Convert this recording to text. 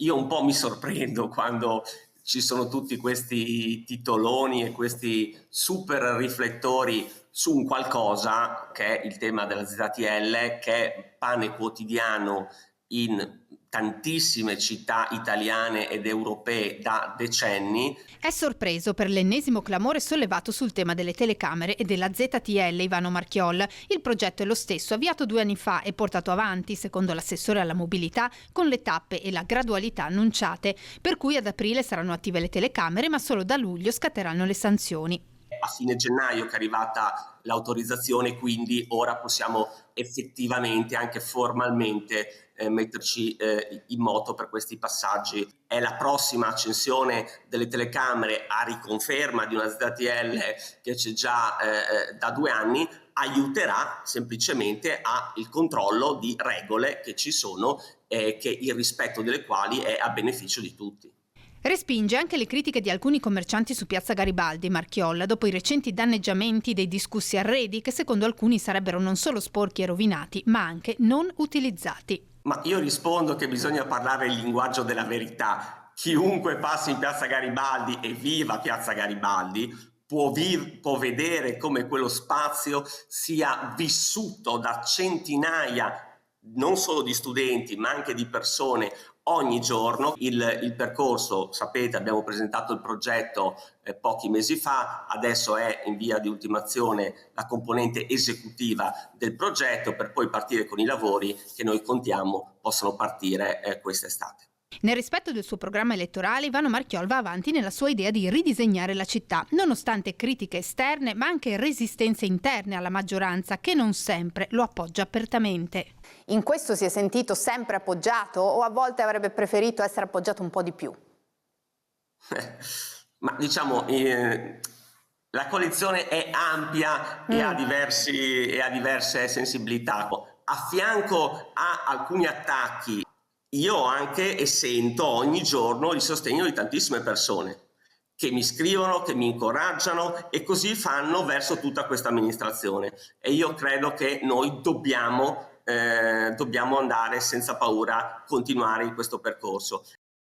io un po' mi sorprendo quando ci sono tutti questi titoloni e questi super riflettori su un qualcosa che è il tema della ZTL, che è pane quotidiano in tantissime città italiane ed europee da decenni. È sorpreso per l'ennesimo clamore sollevato sul tema delle telecamere e della ZTL Ivano Marchiol. Il progetto è lo stesso, avviato 2 anni fa e portato avanti, secondo l'assessore alla mobilità, con le tappe e la gradualità annunciate, per cui ad aprile saranno attive le telecamere, ma solo da luglio scatteranno le sanzioni. A fine gennaio che è arrivata l'autorizzazione, quindi ora possiamo effettivamente, anche formalmente, metterci in moto per questi passaggi. È la prossima accensione delle telecamere, a riconferma di una ZTL che c'è già da 2 anni, aiuterà semplicemente al controllo di regole che ci sono e che il rispetto delle quali è a beneficio di tutti. Respinge anche le critiche di alcuni commercianti su Piazza Garibaldi, Marchiolla, dopo i recenti danneggiamenti dei discussi arredi che secondo alcuni sarebbero non solo sporchi e rovinati, ma anche non utilizzati. Ma io rispondo che bisogna parlare il linguaggio della verità. Chiunque passi in Piazza Garibaldi e viva Piazza Garibaldi può vedere come quello spazio sia vissuto da centinaia non solo di studenti ma anche di persone ogni giorno. Il percorso, sapete, abbiamo presentato il progetto pochi mesi fa, adesso è in via di ultimazione la componente esecutiva del progetto per poi partire con i lavori che noi contiamo possano partire quest'estate. Nel rispetto del suo programma elettorale, Ivano Marchiol va avanti nella sua idea di ridisegnare la città, nonostante critiche esterne ma anche resistenze interne alla maggioranza che non sempre lo appoggia apertamente. In questo si è sentito sempre appoggiato o a volte avrebbe preferito essere appoggiato un po' di più? Ma diciamo, la coalizione è ampia e ha diverse sensibilità. A fianco a alcuni attacchi, io ho anche e sento ogni giorno il sostegno di tantissime persone che mi scrivono, che mi incoraggiano e così fanno verso tutta questa amministrazione. E io credo che noi dobbiamo andare senza paura, continuare in questo percorso.